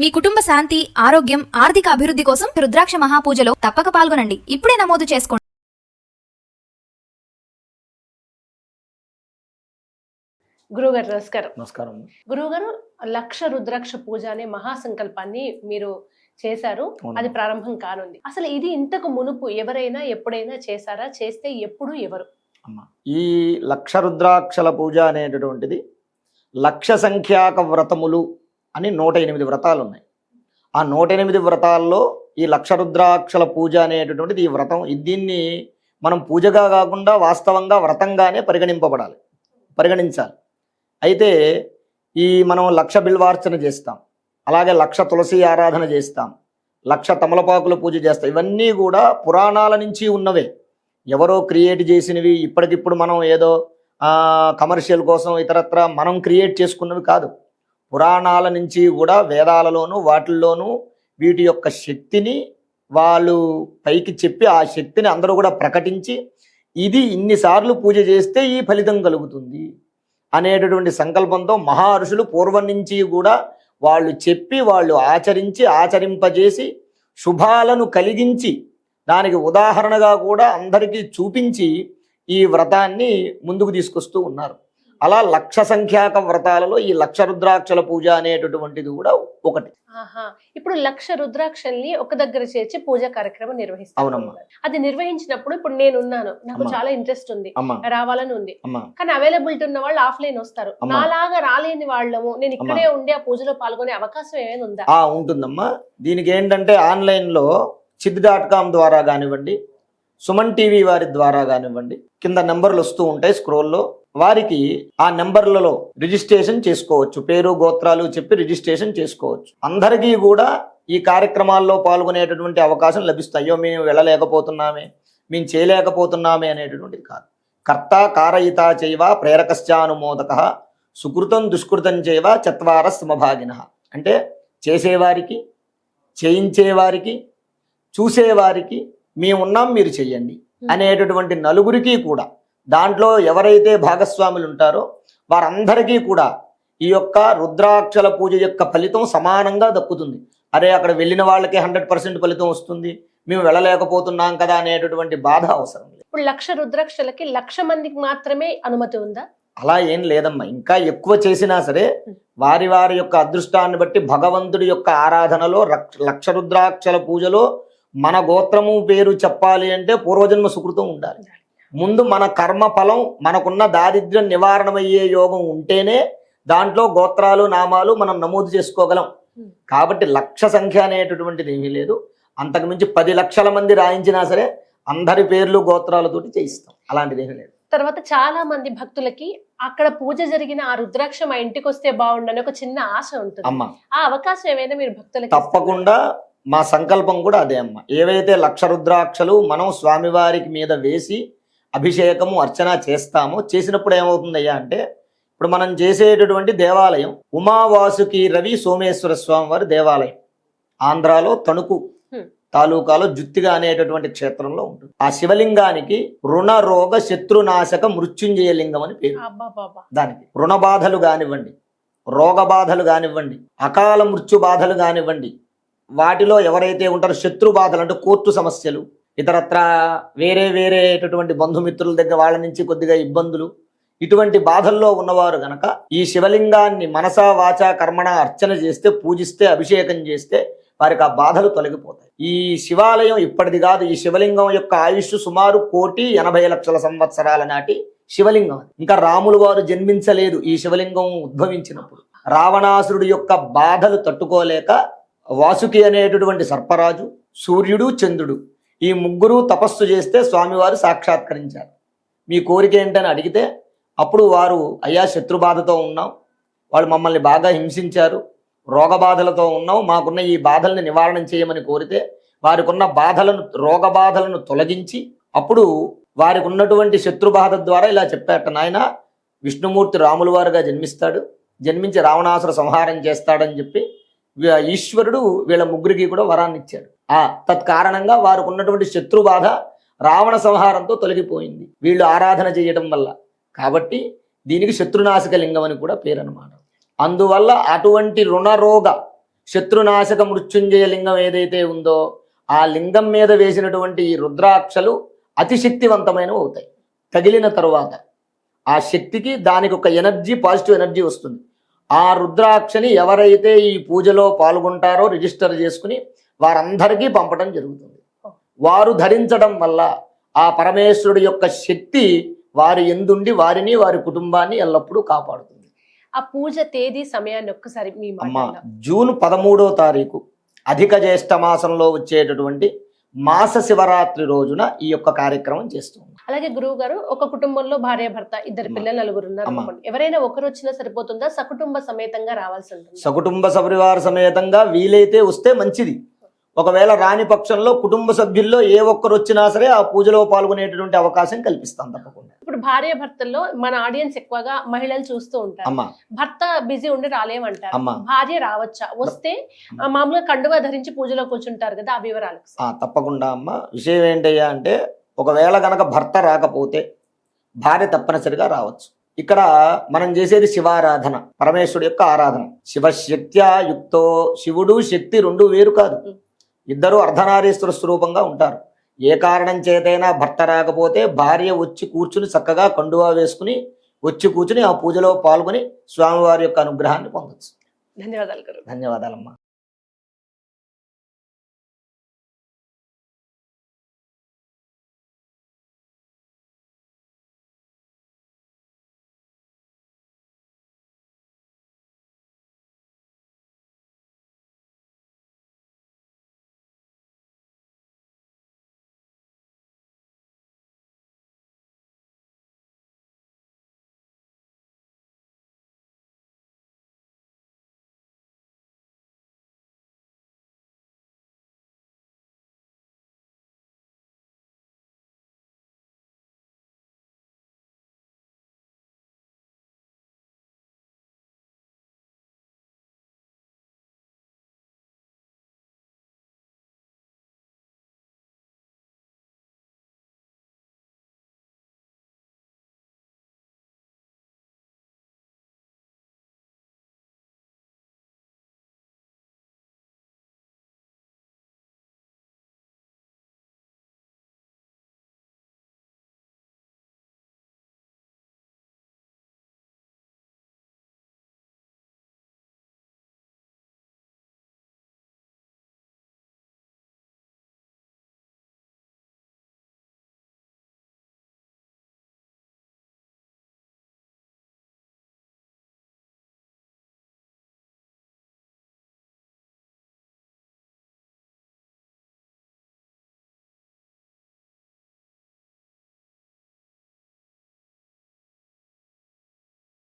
మీ కుటుంబ శాంతి, ఆరోగ్యం, ఆర్థిక అభివృద్ధి కోసం రుద్రాక్ష మహాపూజలో తప్పక పాల్గొనండి. ఇప్పుడే నమోదు చేసుకోండి. గురువుగారు నమస్కారం. నమస్కారం. గురువుగారు, లక్ష రుద్రాక్ష పూజ అనే మహాసంకల్పాన్ని మీరు చేశారు. అది ప్రారంభం కానుంది. అసలు ఇది ఇంతకు మునుపు ఎవరైనా ఎప్పుడైనా చేశారా? చేస్తే ఎప్పుడు, ఎవరు? ఈ లక్ష రుద్రాక్షల పూజ అనేటటువంటిది లక్ష సంఖ్యాక వ్రతములు అని 108 వ్రతాలు ఉన్నాయి. ఆ 108 వ్రతాల్లో ఈ లక్ష రుద్రాక్షల పూజ అనేటటువంటిది ఈ వ్రతం. దీన్ని మనం పూజగా కాకుండా వాస్తవంగా వ్రతంగానే పరిగణించాలి. అయితే మనం లక్ష బిల్వార్చన చేస్తాం, అలాగే లక్ష తులసి ఆరాధన చేస్తాం, లక్ష తమలపాకుల పూజ చేస్తాం. ఇవన్నీ కూడా పురాణాల నుంచి ఉన్నవే, ఎవరో క్రియేట్ చేసినవి. ఇప్పటికిప్పుడు మనం ఏదో కమర్షియల్ కోసం ఇతరత్ర మనం క్రియేట్ చేసుకున్నవి కాదు. పురాణాల నుంచి కూడా వేదాలలోనూ వాటిల్లోనూ వీటి యొక్క శక్తిని వాళ్ళు పైకి చెప్పి ఆ శక్తిని అందరూ కూడా ప్రకటించి ఇది ఇన్నిసార్లు పూజ చేస్తే ఈ ఫలితం కలుగుతుంది అనేటటువంటి సంకల్పంతో మహర్షులు పూర్వం నుంచి కూడా వాళ్ళు చెప్పి వాళ్ళు ఆచరింపజేసి శుభాలను కలిగించి దానికి ఉదాహరణగా కూడా అందరికీ చూపించి ఈ వ్రతాన్ని ముందుకు తీసుకొస్తూ ఉన్నారు. అలా లక్ష సంఖ్యాక వ్రతాలలో ఈ లక్ష రుద్రాక్షల పూజ అనేటటువంటిది కూడా ఒకటి. ఇప్పుడు లక్ష రుద్రాక్షల్ని ఒక దగ్గర చేర్చి పూజ కార్యక్రమం నిర్వహిస్తాం. అవునమ్మా. అది నిర్వహించినప్పుడు ఇప్పుడు నేనున్నాను, నాకు చాలా ఇంట్రెస్ట్ ఉంది, రావాలని ఉంది, కానీ అవైలబిలిటీ ఉన్న వాళ్ళు ఆఫ్లైన్ వస్తారు. నాలాగా రాలేని వాళ్ళము నేను ఇక్కడే ఉండి ఆ పూజలో పాల్గొనే అవకాశం ఏమైనా ఉందా? ఉంటుందమ్మా. దీనికి ఏంటంటే ఆన్లైన్లో చిద్.com ద్వారా కానివ్వండి, సుమన్ టీవీ వారి ద్వారా కానివ్వండి, కింద నెంబర్లు వస్తూ ఉంటాయి స్క్రోల్లో. వారికి ఆ నెంబర్లలో రిజిస్ట్రేషన్ చేసుకోవచ్చు, పేరు గోత్రాలు చెప్పి రిజిస్ట్రేషన్ చేసుకోవచ్చు. అందరికీ కూడా ఈ కార్యక్రమాల్లో పాల్గొనేటటువంటి అవకాశం లభిస్తాయి. అయ్యో మేము వెళ్ళలేకపోతున్నామే, మేము చేయలేకపోతున్నామే అనేటటువంటిది కాదు. కర్త కారయిత చైవ ప్రేరకశ్చానుమోదక సుకృతం దుష్కృతం చైవ చత్వార సమభాగిన. అంటే చేసేవారికి, చేయించేవారికి, చూసేవారికి మేమున్నాం, మీరు చెయ్యండి అనేటటువంటి నలుగురికి కూడా, దాంట్లో ఎవరైతే భాగస్వాములు ఉంటారో వారందరికీ కూడా ఈ యొక్క రుద్రాక్షల పూజ యొక్క ఫలితం సమానంగా దక్కుతుంది. అరే అక్కడ వెళ్ళిన వాళ్ళకి 100% ఫలితం వస్తుంది, మేము వెళ్ళలేకపోతున్నాం కదా అనేటటువంటి బాధ అవసరం లేదు. ఇప్పుడు లక్ష రుద్రాక్షలకి 1,00,000 మందికి మాత్రమే అనుమతి ఉందా? అలా ఏం లేదమ్మా. ఇంకా ఎక్కువ చేసినా సరే వారి వారి యొక్క అదృష్టాన్ని బట్టి భగవంతుడి యొక్క ఆరాధనలో లక్ష రుద్రాక్షల పూజలో మన గోత్రము పేరు చెప్పాలి అంటే పూర్వజన్మ సుకృతం ఉండాలి. ముందు మన కర్మ ఫలం, మనకున్న దారిద్ర్యం నివారణమయ్యే యోగం ఉంటేనే దాంట్లో గోత్రాలు నామాలు మనం నమోదు చేసుకోగలం. కాబట్టి 1,00,000 సంఖ్య అనేటటువంటిది ఏమీ లేదు. అంతకుమించి 10 లక్షల మంది రాయించినా సరే అందరి పేర్లు గోత్రాలతోటి చేయిస్తాం, అలాంటిది ఏమీ లేదు. తర్వాత చాలా మంది భక్తులకి అక్కడ పూజ జరిగిన ఆ రుద్రాక్ష మా ఇంటికి వస్తే బాగుండని ఒక చిన్న ఆశ ఉంటుంది. ఆ అవకాశం ఏమైనా మీరు భక్తులకి? తప్పకుండా. మా సంకల్పం కూడా అదే అమ్మ. ఏవైతే లక్ష రుద్రాక్షలు మనం స్వామివారికి మీద వేసి అభిషేకము అర్చన చేస్తామో, చేసినప్పుడు ఏమవుతుందయ్యా అంటే, ఇప్పుడు మనం చేసేటటువంటి దేవాలయం ఉమావాసుకి రవి సోమేశ్వర స్వామి వారి దేవాలయం ఆంధ్రాలో తణుకు తాలూకాలో జుత్తిగా అనేటటువంటి క్షేత్రంలో ఉంటుంది. ఆ శివలింగానికి రుణ రోగ శత్రునాశక మృత్యుంజయ లింగం అని పేరు. దానికి రుణ బాధలు కానివ్వండి, రోగ బాధలు కానివ్వండి, అకాల మృత్యు బాధలు కానివ్వండి, వాటిలో ఎవరైతే ఉంటారో శత్రు బాధలు అంటే కోర్టు సమస్యలు, ఇతరత్ర వేరేటటువంటి బంధుమిత్రుల దగ్గర వాళ్ళ నుంచి కొద్దిగా ఇబ్బందులు, ఇటువంటి బాధల్లో ఉన్నవారు గనక ఈ శివలింగాన్ని మనసా వాచా కర్మణ అర్చన చేస్తే, పూజిస్తే, అభిషేకం చేస్తే వారికి ఆ బాధలు తొలగిపోతాయి. ఈ శివాలయం ఇప్పటిది కాదు. ఈ శివలింగం యొక్క ఆయుష్ సుమారు 1,80,00,000 సంవత్సరాల నాటి శివలింగం. ఇంకా రాములు వారు జన్మించలేదు ఈ శివలింగం ఉద్భవించినప్పుడు. రావణాసురుడి యొక్క బాధలు తట్టుకోలేక వాసుకి అనేటటువంటి సర్పరాజు, సూర్యుడు, చంద్రుడు ఈ ముగ్గురు తపస్సు చేస్తే స్వామివారు సాక్షాత్కరించారు. మీ కోరిక ఏంటని అడిగితే అప్పుడు వారు, అయ్యా శత్రుబాధతో ఉన్నాం, వాళ్ళు మమ్మల్ని బాగా హింసించారు, రోగబాధలతో ఉన్నాం, మాకున్న ఈ బాధల్ని నివారణ చేయమని కోరితే వారికి ఉన్న బాధలను, రోగ బాధలను తొలగించి అప్పుడు వారికి ఉన్నటువంటి శత్రుబాధ ద్వారా ఇలా చెప్పాట, నాయన విష్ణుమూర్తి రాముల వారుగా జన్మిస్తాడు, జన్మించి రావణాసుర సంహారం చేస్తాడని చెప్పి ఈశ్వరుడు వీళ్ళ ముగ్గురికి కూడా వరాన్ని ఇచ్చాడు. తత్కారణంగా వారికి ఉన్నటువంటి శత్రుబాధ రావణ సంహారంతో తొలగిపోయింది వీళ్ళు ఆరాధన చేయడం వల్ల. కాబట్టి దీనికి శత్రునాశక లింగం అని కూడా పేరు అన్నమాట. అందువల్ల అటువంటి రుణరోగ శత్రునాశక మృత్యుంజయ లింగం ఏదైతే ఉందో ఆ లింగం మీద వేసినటువంటి ఈ రుద్రాక్షలు అతి శక్తివంతమైనవి అవుతాయి. తగిలిన తరువాత ఆ శక్తికి దానికి ఒక ఎనర్జీ, పాజిటివ్ ఎనర్జీ వస్తుంది. ఆ రుద్రాక్షని ఎవరైతే ఈ పూజలో పాల్గొంటారో రిజిస్టర్ చేసుకుని వారందరికీ పంపడం జరుగుతుంది. వారు ధరించడం వల్ల ఆ పరమేశ్వరుడు యొక్క శక్తి వారి ఎందుండి వారిని, వారి కుటుంబాన్ని ఎల్లప్పుడూ కాపాడుతుంది. ఆ పూజ తేదీ సమయాన్ని ఒక్కసారి మీ అమ్మా, జూన్ 13వ తారీఖు అధిక జ్యేష్ఠ మాసంలో వచ్చేటటువంటి మాస శివరాత్రి రోజున ఈ యొక్క కార్యక్రమం చేస్తుంది. అలాగే గురువు గారు, ఒక కుటుంబంలో భార్య భర్త, ఇద్దరు పిల్లలు, నలుగురు ఉన్నారు అనుకోండి. ఎవరైనా ఒకరు వచ్చినా సరిపోతుందా? సకుటుంబ సమేతంగా రావాల్సి ఉంటుంది? సకుటుంబ సపరివార సమేతంగా వీలైతే వస్తే మంచిది. ఒకవేళ రాని పక్షంలో కుటుంబ సభ్యుల్లో ఏ ఒక్కరు వచ్చినా సరే ఆ పూజలో పాల్గొనేటటువంటి అవకాశం కల్పిస్తాం తప్పకుండా. ఇప్పుడు భార్య భర్తల్లో మన ఆడియన్స్ ఎక్కువగా మహిళలు చూస్తూ ఉంటారు. భర్త బిజీ ఉండి రాలేమంటారు, భార్య రావచ్చా? వస్తే మామూలుగా కండువా ధరించి పూజలో కూర్చుంటారు కదా, ఆ వివరాలు. తప్పకుండా అమ్మ. విషయం ఏంటయ్యా అంటే, ఒకవేళ గనక భర్త రాకపోతే భార్య తప్పనిసరిగా రావచ్చు. ఇక్కడ మనం చేసేది శివారాధన, పరమేశ్వరుడు యొక్క ఆరాధన. శివశక్త్యా యుక్తో, శివుడు శక్తి రెండు వేరు కాదు, ఇద్దరు అర్ధనారీశ్వర స్వరూపంగా ఉంటారు. ఏ కారణం చేతైనా భర్త రాకపోతే భార్య వచ్చి కూర్చుని చక్కగా కండువా వేసుకుని వచ్చి కూర్చుని ఆ పూజలో పాల్గొని స్వామివారి యొక్క అనుగ్రహాన్ని పొందొచ్చు. ధన్యవాదాలు. ధన్యవాదాలమ్మా.